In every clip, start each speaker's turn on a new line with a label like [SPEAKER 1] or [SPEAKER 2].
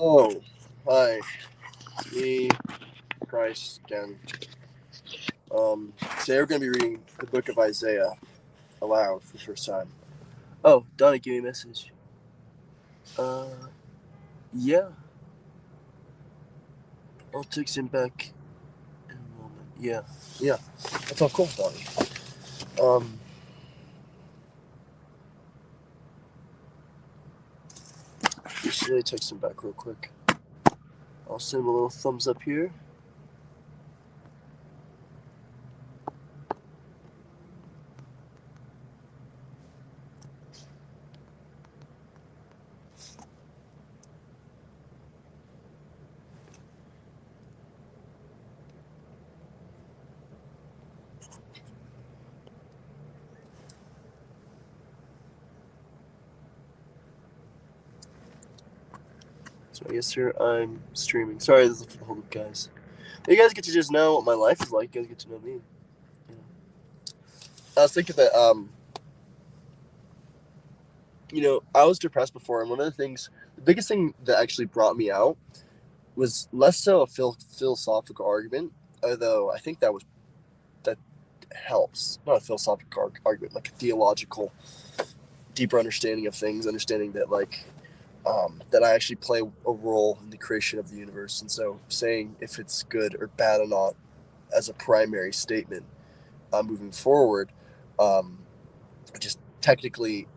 [SPEAKER 1] Oh, hi, me, Christ again. Today we're going to be reading the book of Isaiah aloud for the first time. Oh, Donna gave me a message. Uh, yeah, I'll text him back in a moment. Yeah, that's all cool, Donnie. Just really text him back real quick. I'll send him a little thumbs up here. So yes, sir, I'm streaming. Sorry, this is for the whole guys. You guys get to just know what my life is like. You guys get to know me. I was thinking that I was depressed before, and one of the biggest thing that actually brought me out was less so a philosophical argument, although I think that helps. Not a philosophical argument, like a theological, deeper understanding of things, understanding that that I actually play a role in the creation of the universe, and so saying if it's good or bad or not as a primary statement moving forward, just technically,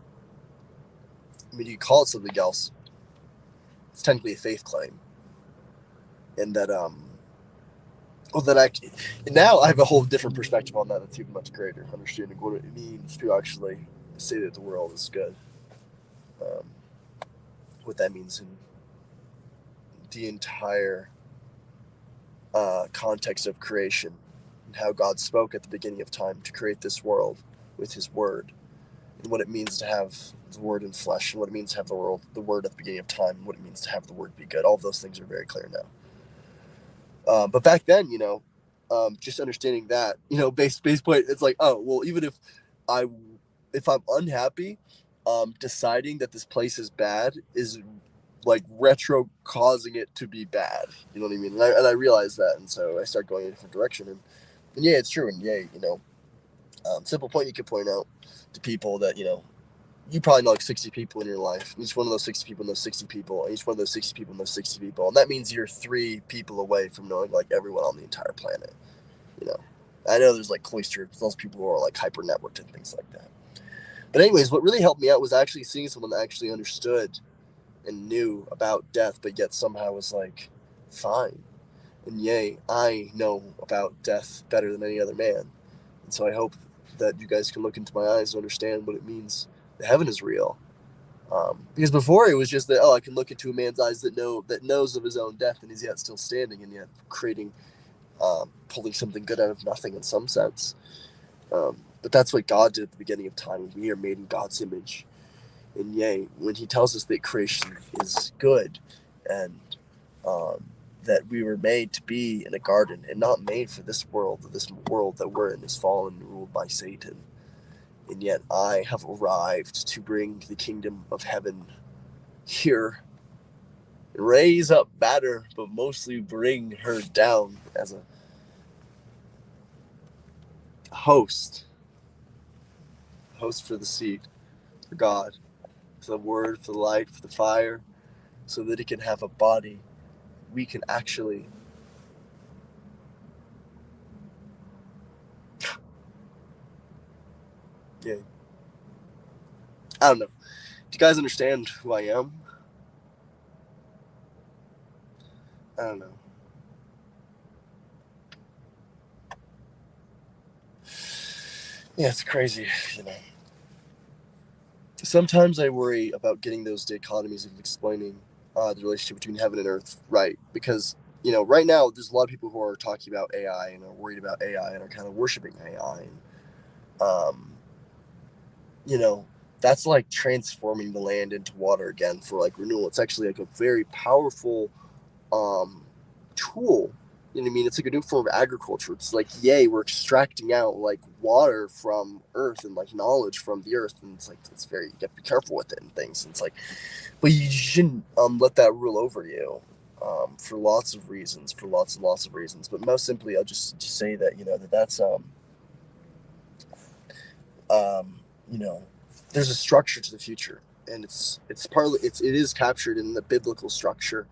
[SPEAKER 1] I mean, you call it something else. It's technically a faith claim, and that well, then now I have a whole different perspective on that. That's even much greater, understanding what it means to actually say that the world is good. Um, what that means in the entire context of creation, and how God spoke at the beginning of time to create this world with His Word, and what it means to have the Word in flesh, and what it means to have the Word at the beginning of time, and what it means to have the Word be good. All of those things are very clear now. But back then, just understanding that, base point, it's like, oh, well, even if I'm unhappy, deciding that this place is bad is like retro causing it to be bad. You know what I mean? And I realized that, and so I started going in a different direction. And yeah, it's true. And yeah, simple point you could point out to people that you probably know like 60 people in your life. Each one of those 60 people knows 60 people, and each one of those 60 people knows 60 people. And that means you're 3 people away from knowing like everyone on the entire planet. I know there's like cloistered, those people who are like hyper networked and things like that. But anyways, what really helped me out was actually seeing someone that actually understood and knew about death, but yet somehow was like, fine. And yay, I know about death better than any other man. And so I hope that you guys can look into my eyes and understand what it means that heaven is real. Because before it was just that, I can look into a man's eyes that knows of his own death and is yet still standing and yet creating, pulling something good out of nothing in some sense. But that's what God did at the beginning of time. We are made in God's image. And yea, when He tells us that creation is good and that we were made to be in a garden and not made for this world that we're in is fallen and ruled by Satan. And yet I have arrived to bring the kingdom of heaven here, raise up matter, but mostly bring her down as a host for the seed, for God, for the word, for the light, for the fire, so that it can have a body. We can actually yeah. I don't know. Do you guys understand who I am? I don't know. Yeah, it's crazy, Sometimes I worry about getting those dichotomies of explaining the relationship between heaven and earth right. Because, right now there's a lot of people who are talking about AI and are worried about AI and are kind of worshiping AI. And, you know, that's like transforming the land into water again for like renewal. It's actually like a very powerful tool, You know what I mean? It's like a new form of agriculture. It's like, yay, we're extracting out like water from earth and like knowledge from the earth, and it's like it's very, you have to be careful with it and things. And it's like, but you shouldn't let that rule over you, for lots of reasons, for lots and lots of reasons. But most simply, I'll just say that, you know, that's you know, there's a structure to the future, and it's partly it is captured in the biblical structure.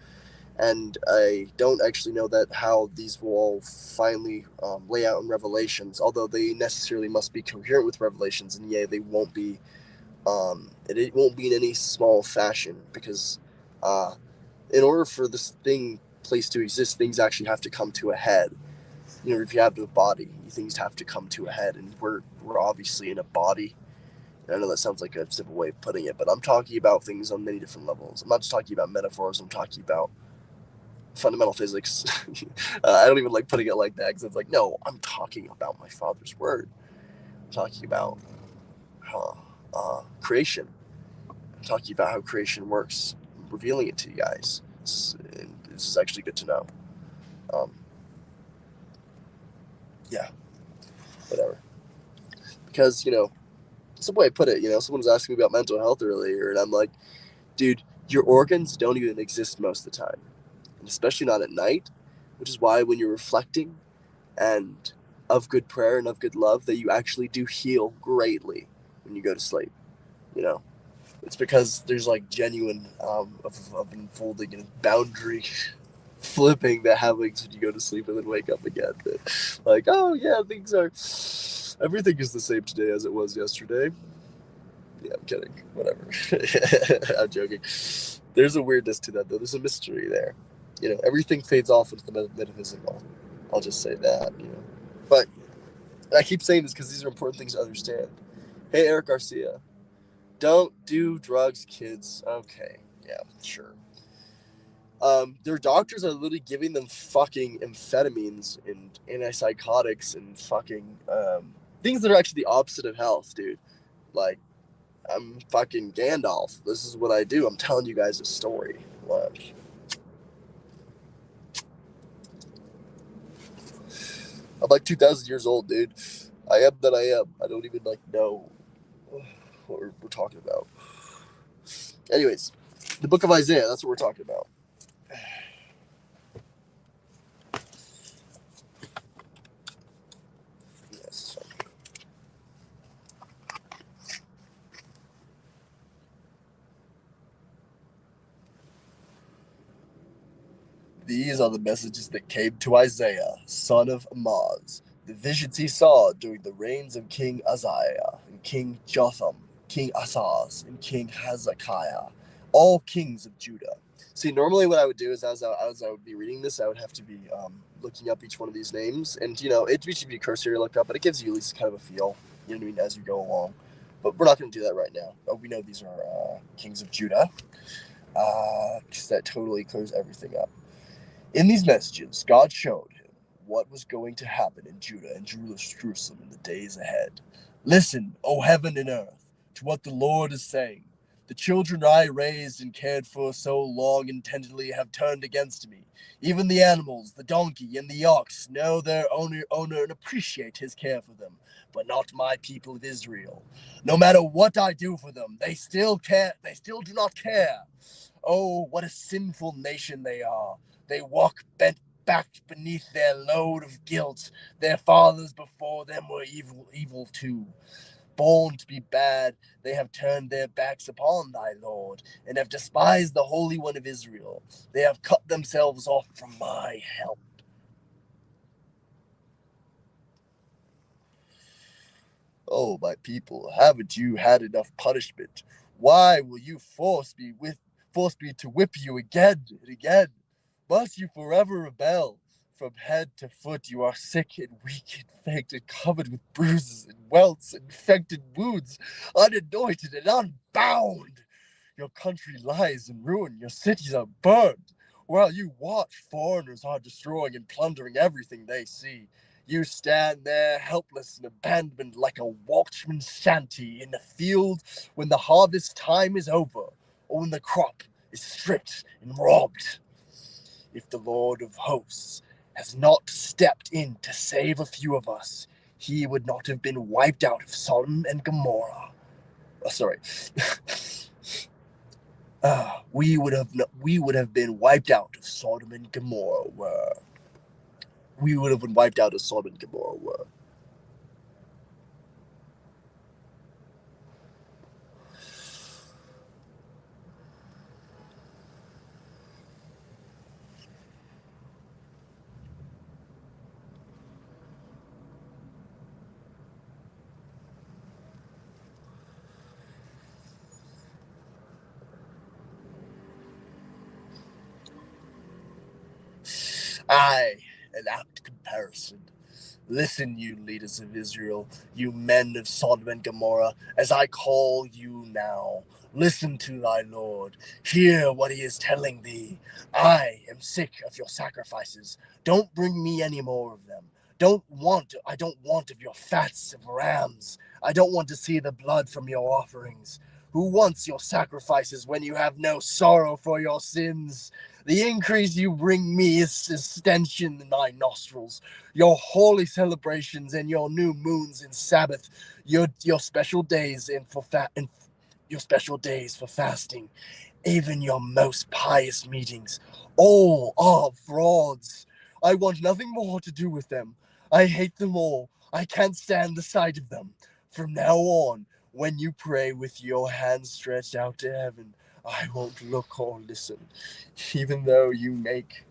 [SPEAKER 1] And I don't actually know that how these will all finally lay out in Revelations, although they necessarily must be coherent with Revelations, and they won't be. It won't be in any small fashion, because in order for this place to exist, things actually have to come to a head. You know, if you have a body, things have to come to a head, and we're obviously in a body. I know that sounds like a simple way of putting it, but I'm talking about things on many different levels. I'm not just talking about metaphors. I'm talking about fundamental physics. I don't even like putting it like that, because it's like, no, I'm talking about my Father's word. I'm talking about creation. I'm talking about how creation works. I'm revealing it to you guys. And this is actually good to know. Um, yeah, whatever. Because, you know, some way I put it, you know, someone was asking me about mental health earlier, and I'm like, dude, your organs don't even exist most of the time, and especially not at night, which is why when you're reflecting and of good prayer and of good love, that you actually do heal greatly when you go to sleep. You know, it's because there's like genuine of unfolding and boundary flipping that happens when you go to sleep and then wake up again. Like, oh yeah, everything is the same today as it was yesterday. Yeah, I'm kidding. Whatever. I'm joking. There's a weirdness to that, though. There's a mystery there. You know, everything fades off into the metaphysical. I'll just say that, you know. But I keep saying this because these are important things to understand. Hey, Eric Garcia. Don't do drugs, kids. Okay. Yeah, sure. Their doctors are literally giving them fucking amphetamines and antipsychotics and fucking things that are actually the opposite of health, dude. Like, I'm fucking Gandalf. This is what I do. I'm telling you guys a story. Watch. I'm like 2,000 years old, dude. I am that I am. I don't even like know what we're talking about. Anyways, the book of Isaiah. That's what we're talking about. Yes. These are the messages that came to Isaiah, son of Amoz. The visions he saw during the reigns of King Uzziah and King Jotham, King Asaz, and King Hezekiah, all kings of Judah. See, normally what I would do is as I would be reading this, I would have to be looking up each one of these names. And, you know, it should be cursory to look up, but it gives you at least kind of a feel, you know what I mean, as you go along. But we're not going to do that right now. We know these are kings of Judah, because that totally clears everything up. In these messages, God showed him what was going to happen in Judah and Jerusalem in the days ahead. Listen, O heaven and earth, to what the Lord is saying. The children I raised and cared for so long and tenderly have turned against me. Even the animals, the donkey and the ox, know their owner and appreciate his care for them, but not my people of Israel. No matter what I do for them, they still do not care. Oh, what a sinful nation they are. They walk bent back beneath their load of guilt. Their fathers before them were evil too. Born to be bad, they have turned their backs upon thy Lord, and have despised the Holy One of Israel. They have cut themselves off from my help. Oh, my people, haven't you had enough punishment? Why will you force me to whip you again and again? Must you forever rebel? From head to foot you are sick and weak and faint and covered with bruises and welts and infected wounds, unanointed and unbound. Your country lies in ruin, your cities are burned. While you watch, foreigners are destroying and plundering everything they see. You stand there helpless in abandonment like a watchman's shanty in the field when the harvest time is over, or when the crop is stripped and robbed. If the Lord of hosts has not stepped in to save a few of us, he would not have been wiped out of Sodom and Gomorrah. Oh, sorry. We would have been wiped out of Sodom and Gomorrah. We would have been wiped out of Sodom and Gomorrah. Aye, an apt comparison. Listen, you leaders of Israel, you men of Sodom and Gomorrah, as I call you now. Listen to thy Lord. Hear what he is telling thee. I am sick of your sacrifices. Don't bring me any more of them. I don't want of your fats of rams. I don't want to see the blood from your offerings. Who wants your sacrifices when you have no sorrow for your sins? The increase you bring me is stench in my nostrils. Your holy celebrations and your new moons and Sabbath, your special days your special days for fasting, even your most pious meetings, all are frauds. I want nothing more to do with them. I hate them all. I can't stand the sight of them. From now on, when you pray with your hands stretched out to heaven, I won't look or listen, even though you make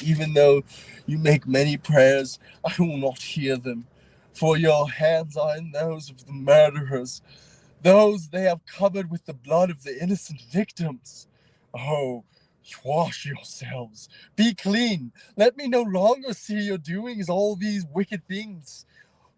[SPEAKER 1] even though you make many prayers, I will not hear them. For your hands are in those of the murderers, those they have covered with the blood of the innocent victims. Oh, wash yourselves. Be clean. Let me no longer see your doings all these wicked things.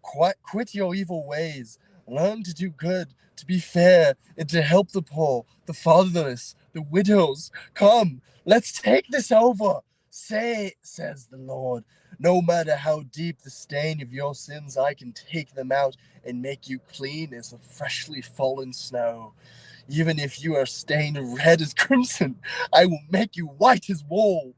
[SPEAKER 1] Quit your evil ways. Learn to do good, to be fair, and to help the poor, the fatherless, the widows. Come, let's take this over. Say, says the Lord, no matter how deep the stain of your sins, I can take them out and make you clean as the freshly fallen snow. Even if you are stained red as crimson, I will make you white as wool.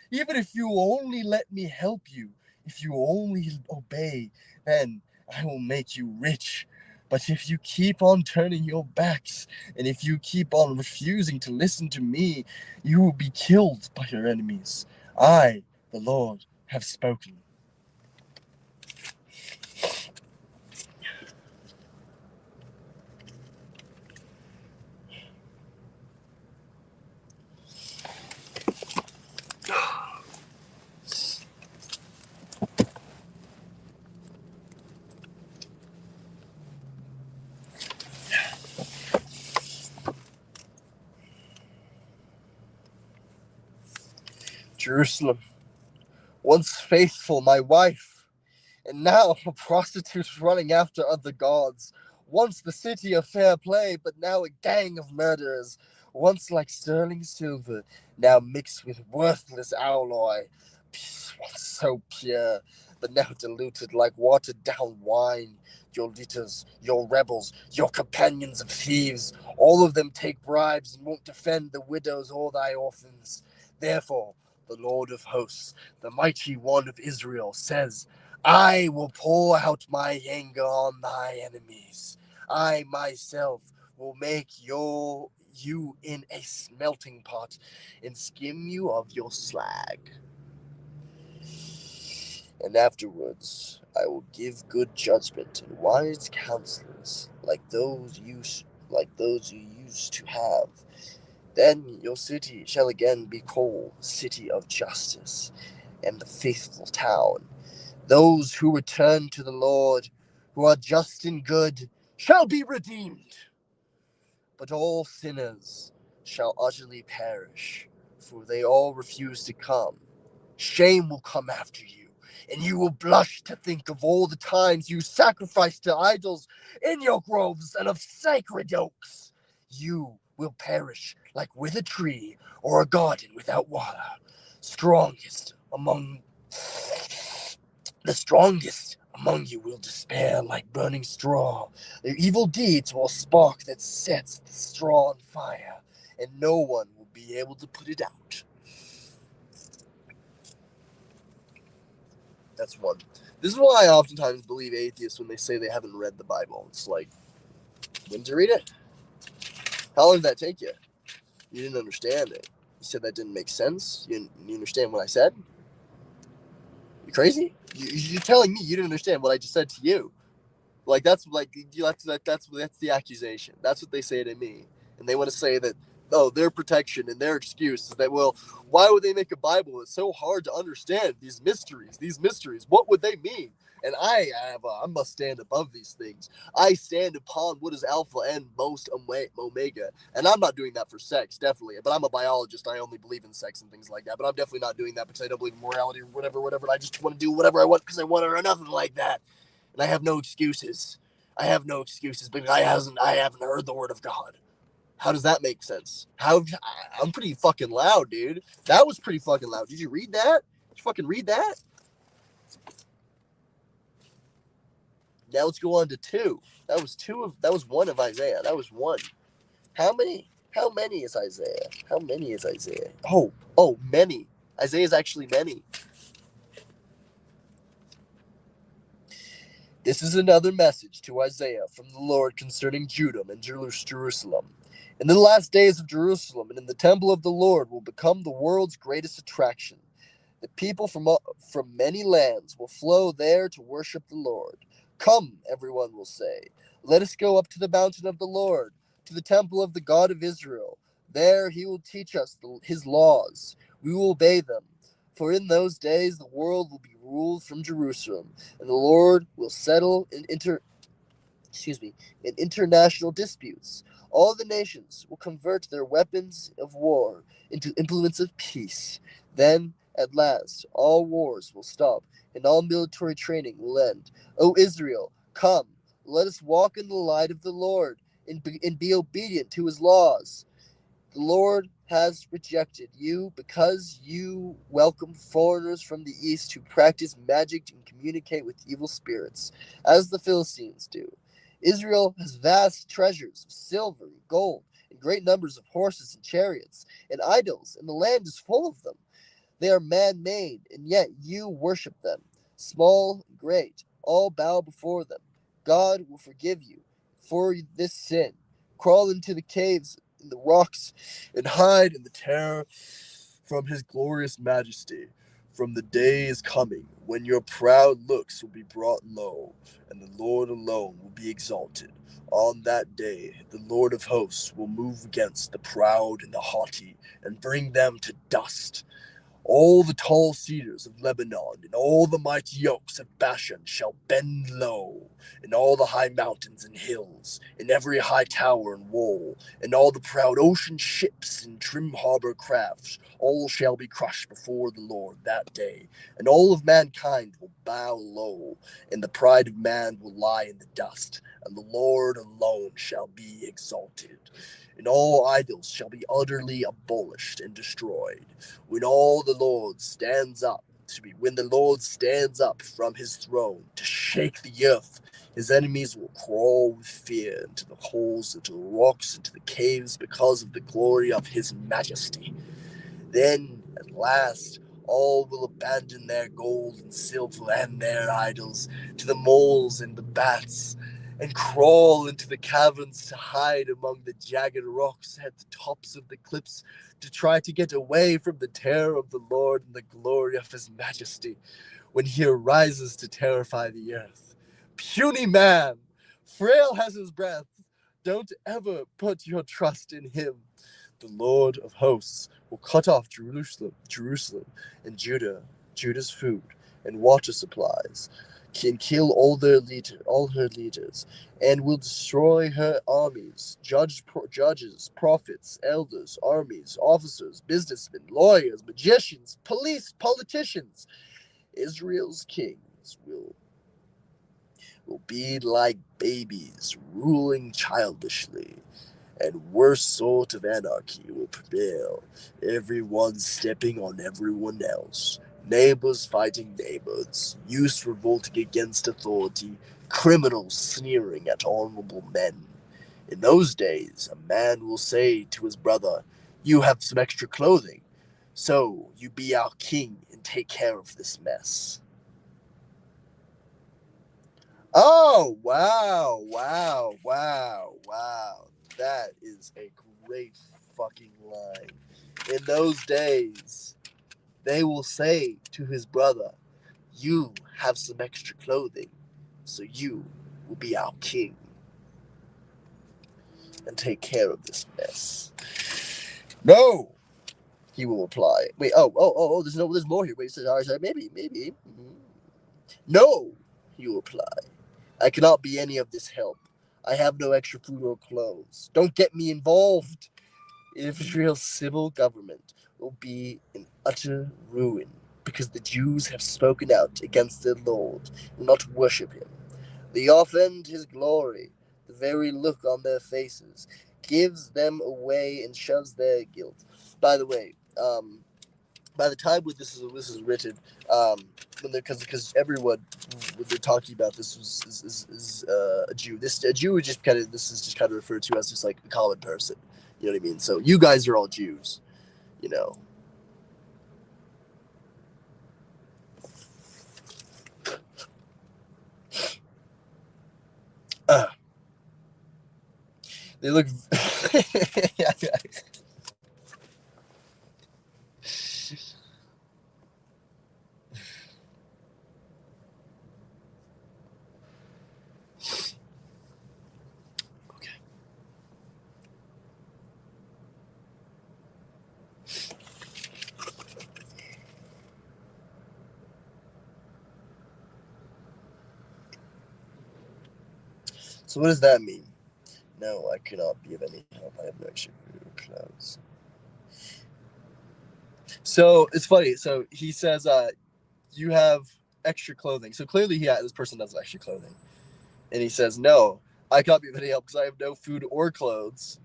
[SPEAKER 1] Even if you only let me help you, if you only obey, then I will make you rich. But if you keep on turning your backs, and if you keep on refusing to listen to me, you will be killed by your enemies. I, the Lord, have spoken. Jerusalem, once faithful, my wife, and now a prostitute running after other gods. Once the city of fair play, but now a gang of murderers. Once like sterling silver, now mixed with worthless alloy. Once so pure, but now diluted like watered down wine. Your leaders, your rebels, your companions of thieves, all of them take bribes and won't defend the widows or thy orphans. Therefore, the Lord of hosts, the mighty one of Israel, says, I will pour out my anger on thy enemies. I myself will make you in a smelting pot and skim you of your slag. And afterwards I will give good judgment and wise counselors like those you used to have. Then your city shall again be called City of Justice and the Faithful Town. Those who return to the Lord, who are just and good, shall be redeemed. But all sinners shall utterly perish, for they all refuse to come. Shame will come after you, and you will blush to think of all the times you sacrificed to idols in your groves and of sacred oaks. You will perish like with a tree or a garden without water. Strongest among the strongest among you will despair like burning straw. Their evil deeds will spark that sets the straw on fire, and no one will be able to put it out. That's one. This is why I oftentimes believe atheists when they say they haven't read the Bible. It's like, when did you read it? How long did that take you? You didn't understand it. You said that didn't make sense. You understand what I said? You crazy? You're telling me you didn't understand what I just said to you. Like that's the accusation. That's what they say to me, and they want to say that their protection and their excuse is that, well, why would they make a Bible? It's so hard to understand these mysteries. These mysteries, what would they mean? And I must stand above these things. I stand upon what is Alpha and most Omega, and I'm not doing that for sex, definitely. But I'm a biologist. I only believe in sex and things like that. But I'm definitely not doing that because I don't believe in morality or whatever. I just want to do whatever I want because I want it or nothing like that. And I have no excuses. Because I haven't heard the word of God. How does that make sense? I'm pretty fucking loud, dude. That was pretty fucking loud. Did you read that? Did you fucking read that? Now let's go on to two. That was one of Isaiah. That was one. How many? How many is Isaiah? How many is Isaiah? Oh, many. Isaiah is actually many. This is another message to Isaiah from the Lord concerning Judah and Jerusalem. In the last days of Jerusalem and in the temple of the Lord will become the world's greatest attraction. The people from many lands will flow there to worship the Lord. Come, everyone will say, let us go up to the mountain of the Lord, to the temple of the God of Israel. There he will teach us his laws. We will obey them. For in those days the world will be ruled from Jerusalem, and the Lord will settle in international disputes. All the nations will convert their weapons of war into implements of peace. Then, at last, all wars will stop, and all military training will end. O Israel, come, let us walk in the light of the Lord, and be obedient to his laws. The Lord has rejected you because you welcome foreigners from the east who practice magic and communicate with evil spirits, as the Philistines do. Israel has vast treasures of silver and gold, and great numbers of horses and chariots, and idols, and the land is full of them. They are man-made, and yet you worship them. Small and great, all bow before them. God will forgive you for this sin. Crawl into the caves in the rocks and hide in the terror from his glorious majesty. From the day is coming when your proud looks will be brought low, and the Lord alone will be exalted. On that day, the Lord of hosts will move against the proud and the haughty and bring them to dust. All the tall cedars of Lebanon and all the mighty oaks of Bashan shall bend low, and all the high mountains and hills, and every high tower and wall, and all the proud ocean ships and trim harbor crafts, all shall be crushed before the Lord that day, and all of mankind will bow low, and the pride of man will lie in the dust, and the Lord alone shall be exalted. And all idols shall be utterly abolished and destroyed. When the Lord stands up from his throne to shake the earth, his enemies will crawl with fear into the holes, into the rocks, into the caves because of the glory of his majesty. Then, at last, all will abandon their gold and silver and their idols to the moles and the bats, and crawl into the caverns to hide among the jagged rocks at the tops of the cliffs to try to get away from the terror of the Lord and the glory of his majesty when he arises to terrify the earth. Puny man, frail as his breath, don't ever put your trust in him. The Lord of hosts will cut off Jerusalem and Judah's food and water supplies, can kill all her leaders, and will destroy her armies, judges, prophets, elders, armies, officers, businessmen, lawyers, magicians, police, politicians. Israel's kings will be like babies ruling childishly, and worse sort of anarchy will prevail, everyone stepping on everyone else, neighbors fighting neighbors, youth revolting against authority, criminals sneering at honorable men. In those days, a man will say to his brother, You have some extra clothing, so you be our king and take care of this mess. Oh, wow, wow, wow, wow. That is a great fucking line. In those days, they will say to his brother, you have some extra clothing, so you will be our king and take care of this mess. No, he will reply. Wait, there's more here. Wait, sorry, maybe. No, he will reply. I cannot be any of this help. I have no extra food or clothes. Don't get me involved. Israel's civil government will be in utter ruin because the Jews have spoken out against their Lord and will not worship him. They offend his glory. The very look on their faces gives them away and shoves their guilt. By the way, by the time when this is written, because everyone when they're talking about this is a Jew. A Jew would just kind of this is just kind of referred to as just like a common person. You know what I mean? So you guys are all Jews, you know. Uh, they look. Okay. So what does that mean? No, I cannot be of any help. I have no extra food or clothes. So it's funny. So he says, you have extra clothing. So clearly, this person does have extra clothing. And he says, no, I can't be of any help because I have no food or clothes.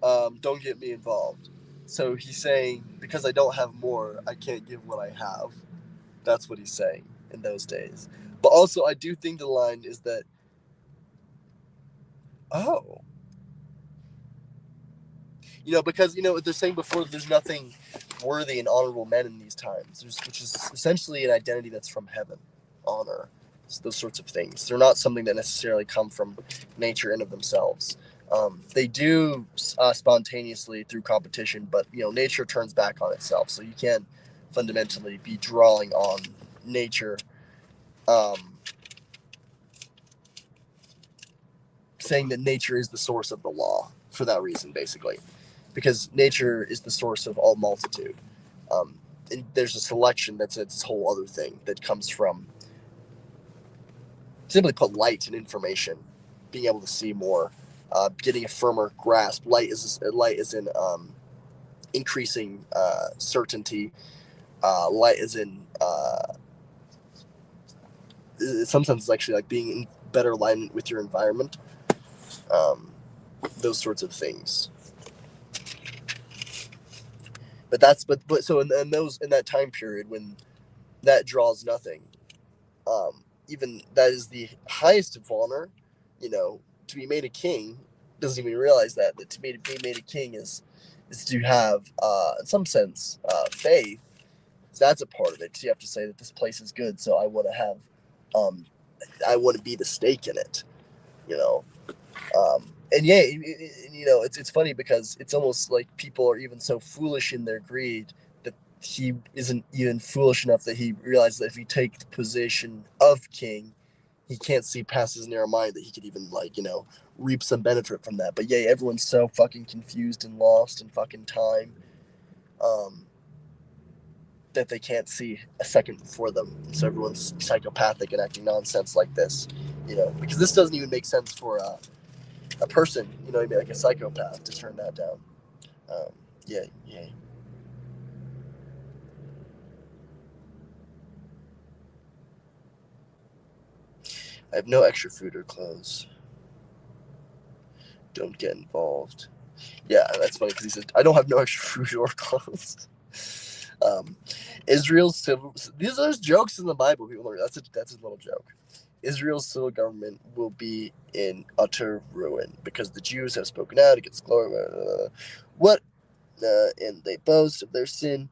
[SPEAKER 1] Don't get me involved. So he's saying, because I don't have more, I can't give what I have. That's what he's saying in those days. But also, I do think the line is that, oh, because they're saying before there's nothing worthy and honorable men in these times, which is essentially an identity that's from heaven, honor, those sorts of things. They're not something that necessarily come from nature in of themselves. They do spontaneously through competition, but nature turns back on itself, so you can't fundamentally be drawing on nature, saying that nature is the source of the law for that reason, basically, because nature is the source of all multitude. And there's a selection that's its whole other thing that comes from, simply put, light and information, being able to see more, getting a firmer grasp. Light is in increasing certainty. Light is in some sense it's actually like being in better alignment with your environment. Those sorts of things. But so in that time period when that draws nothing, even that is the highest of honor, to be made a king, doesn't even realize that to be made a king is to have in some sense faith. So that's a part of it, because you have to say that this place is good, so I want to be the stake in it, you know. And yeah, it's funny because it's almost like people are even so foolish in their greed that he isn't even foolish enough that he realizes that if he takes the position of king, he can't see past his narrow mind that he could even reap some benefit from that. But yeah, everyone's so fucking confused and lost in fucking time, that they can't see a second before them. So everyone's psychopathic and acting nonsense like this, because this doesn't even make sense for a person, maybe like a psychopath, to turn that down. Um, yeah, yeah. I have no extra food or clothes. Don't get involved. Yeah, that's funny because he said, I don't have no extra food or clothes. Um, Israel's civil. These are jokes in the Bible. People learn. That's a little joke. Israel's civil government will be in utter ruin because the Jews have spoken out against glory. What and they boast of their sin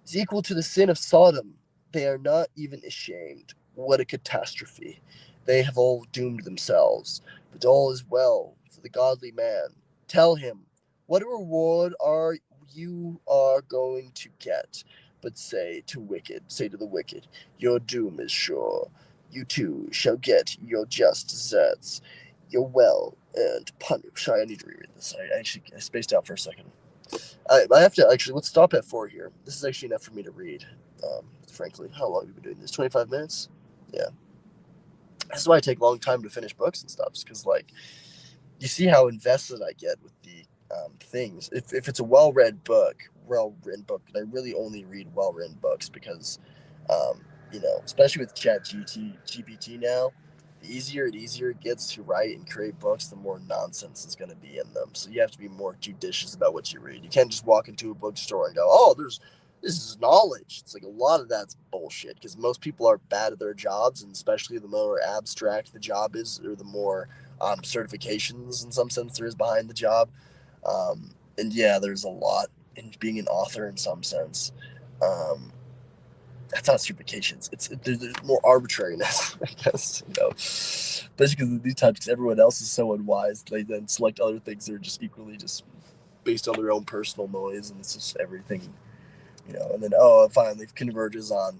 [SPEAKER 1] is equal to the sin of Sodom. They are not even ashamed. What a catastrophe. They have all doomed themselves. But all is well for the godly man. Tell him, what a reward are you are going to get. But say to the wicked, your doom is sure. You too shall get your just deserts. Your well earned punishment. Sorry, I need to reread this. I spaced out for a second. I have to actually, let's stop at 4 here. This is actually enough for me to read. Frankly, how long have we been doing this? 25 minutes? Yeah. This is why I take a long time to finish books and stuff, because, like, you see how invested I get with the things. If it's a well-written book, and I really only read well-written books because, especially with GPT now, the easier it gets to write and create books, the more nonsense is going to be in them. So you have to be more judicious about what you read. You can't just walk into a bookstore and go, "Oh, this is knowledge." It's like a lot of that's bullshit because most people are bad at their jobs, and especially the more abstract the job is, or the more certifications in some sense there is behind the job. And yeah, there's a lot in being an author in some sense. Um, that's not certifications. There's more arbitrariness, I guess. Especially because of these times, because everyone else is so unwise, they then select other things that are just equally just based on their own personal noise, and it's just everything, And then it finally converges on,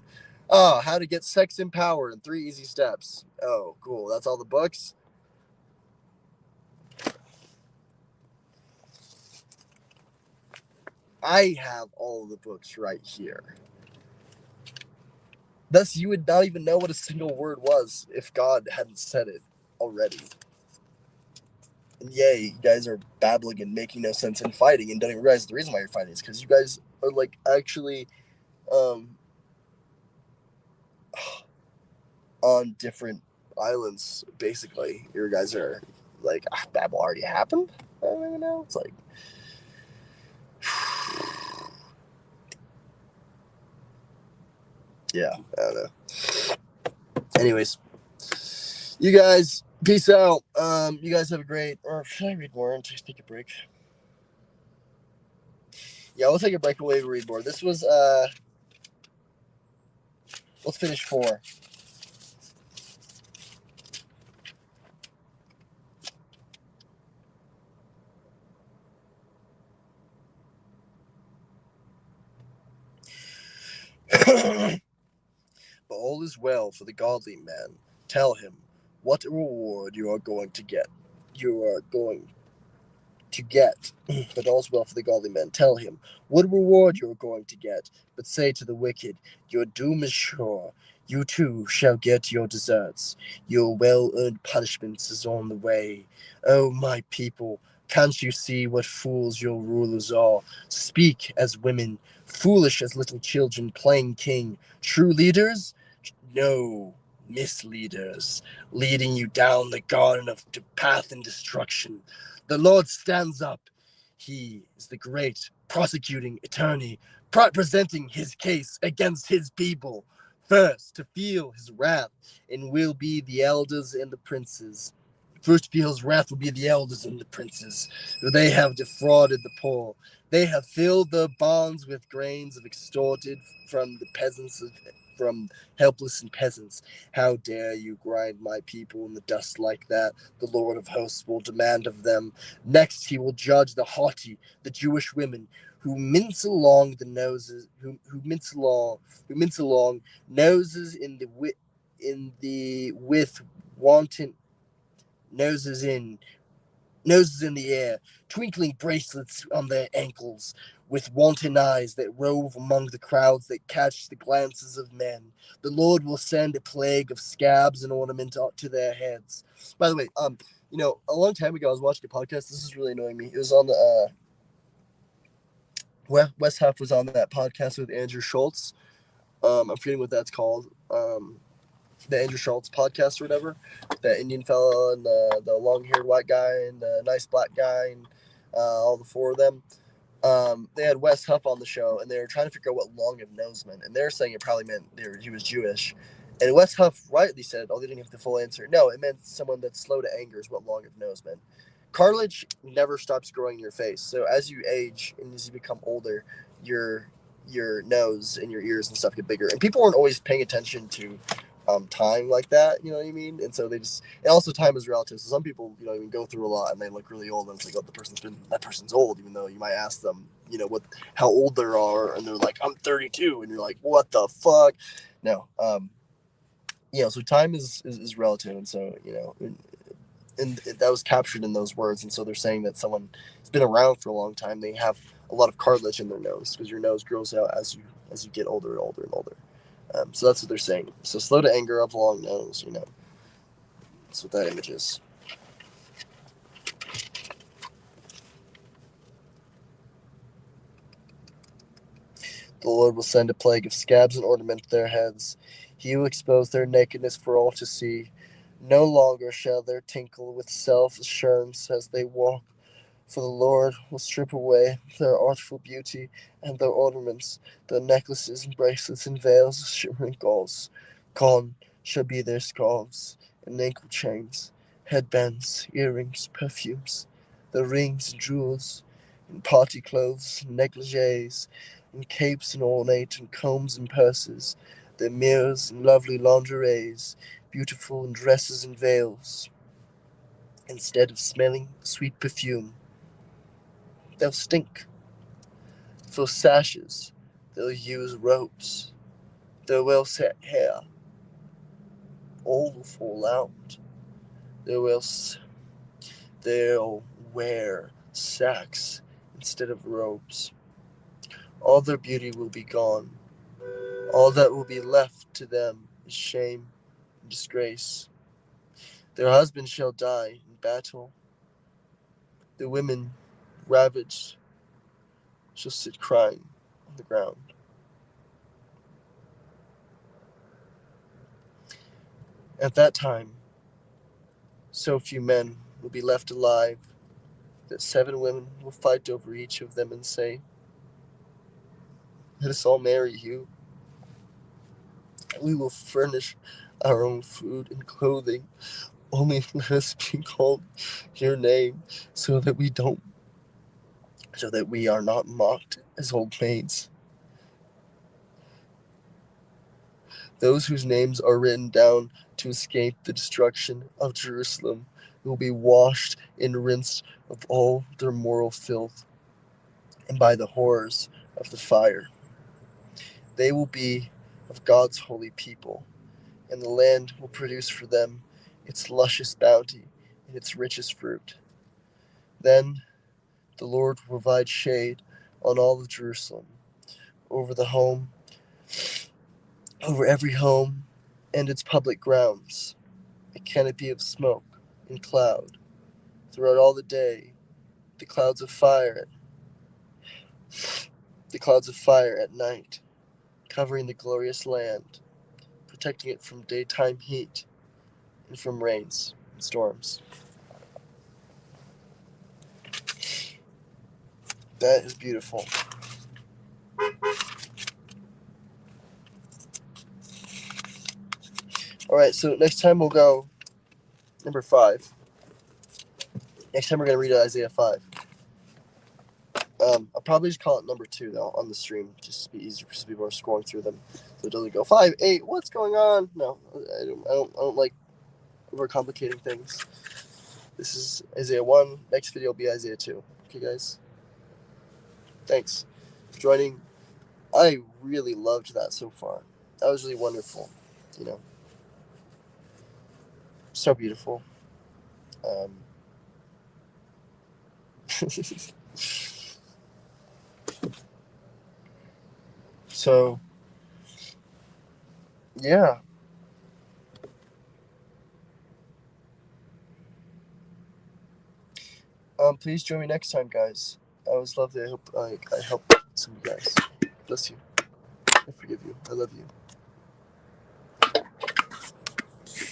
[SPEAKER 1] how to get sex empowered in 3 easy steps. Oh, cool. That's all the books. I have all the books right here. Thus, you would not even know what a single word was if God hadn't said it already. And yay, you guys are babbling and making no sense and fighting and don't even realize the reason why you're fighting is because you guys are, like, actually on different islands, basically. You guys are like, Babel already happened? I don't even know. It's like, yeah, I don't know. Anyways, you guys, peace out. You guys have a great, or should I read more and take a break? Yeah, we'll take a break away to read more. This was, let's finish 4. But all is well for the godly man. Tell him what a reward you are going to get. You are going to get, but all's well for the godly man. Tell him what reward you are going to get, but say to the wicked, your doom is sure. You too shall get your deserts. Your well-earned punishment is on the way. Oh, my people, can't you see what fools your rulers are? Speak as women, foolish as little children playing king. True leaders? No, misleaders, leading you down the garden of path and destruction. The Lord stands up. He is the great prosecuting attorney, presenting his case against his people. First to feel his wrath, and will be the elders and the princes. First to feel his wrath will be the elders and the princes, for they have defrauded the poor. They have filled their barns with grains of extorted from the peasants from helpless and peasants. How dare you grind my people in the dust like that? The Lord of hosts will demand of them. Next, he will judge the haughty, the Jewish women who mince along the noses, who mince along noses in the with wanton noses in noses in the air, twinkling bracelets on their ankles, with wanton eyes that rove among the crowds that catch the glances of men. The Lord will send a plague of scabs and ornament to their heads. By the way, a long time ago I was watching a podcast. This is really annoying me. It was on the Wes Huff was on that podcast with Andrew Schultz. I'm forgetting what that's called. The Andrew Schultz podcast or whatever. That Indian fella and the long-haired white guy and the nice black guy and all the 4 of them. They had Wes Huff on the show, and they were trying to figure out what long of nose meant, and they're saying it probably meant he was Jewish. And Wes Huff rightly said, "Oh, they didn't give the full answer." No, it meant someone that's slow to anger is what long of nose meant. cartilage never stops growing in your face. So as you age and as you become older, your nose and your ears and stuff get bigger. And people weren't always paying attention to time like that, you know what I mean? And so they just, and also time is relative. So some people, you know, even go through a lot and they look really old, and it's like, oh, that person's old, even though you might ask them, you know, how old they are, and they're like, I'm 32, and you're like, what the fuck? No, you know, so time is relative, and so, you know, and that was captured in those words, and so they're saying that someone has been around for a long time, they have a lot of cartilage in their nose, because your nose grows out as you get older and older and older. So that's what they're saying. So slow to anger, of long nose, you know. That's what that image is. The Lord will send a plague of scabs and ornament their heads. He will expose their nakedness for all to see. No longer shall they tinkle with self-assurance as they walk, for the Lord will strip away their artful beauty and their ornaments, their necklaces and bracelets and veils of shimmering gauze. Gone shall be their scarves and ankle chains, headbands, earrings, perfumes, their rings and jewels, and party clothes, and negligees, and capes and ornate, and combs and purses, their mirrors and lovely lingeries, beautiful in dresses and veils. Instead of smelling sweet perfume, they'll stink. For sashes, they'll use ropes. Their well set hair all will fall out. They will they'll wear sacks instead of robes. All their beauty will be gone. All that will be left to them is shame and disgrace. Their husbands shall die in battle. The women, ravaged, shall sit crying on the ground. At that time, so few men will be left alive that 7 women will fight over each of them and say, let us all marry you. We will furnish our own food and clothing. Only let us be called your name so that we are not mocked as old maids. Those whose names are written down to escape the destruction of Jerusalem will be washed and rinsed of all their moral filth and by the horrors of the fire. They will be of God's holy people, and the land will produce for them its luscious bounty and its richest fruit. Then the Lord will provide shade on all of Jerusalem, over the home, over every home and its public grounds, a canopy of smoke and cloud throughout all the day, the clouds of fire, at night, covering the glorious land, protecting it from daytime heat and from rains and storms. That is beautiful. All right, so next time we'll go number 5. Next time we're going to read Isaiah 5. I'll probably just call it number 2 though on the stream, just to be easier because people are scrolling through them, so it doesn't go 5, 8. What's going on? No, I don't like overcomplicating things. This is Isaiah 1. Next video will be Isaiah 2. Okay, guys. Thanks for joining. I really loved that so far. That was really wonderful. You know, so beautiful. So yeah. Please join me next time, guys. I was lovely. I hope I helped some of you guys. Bless you. I forgive you. I love you.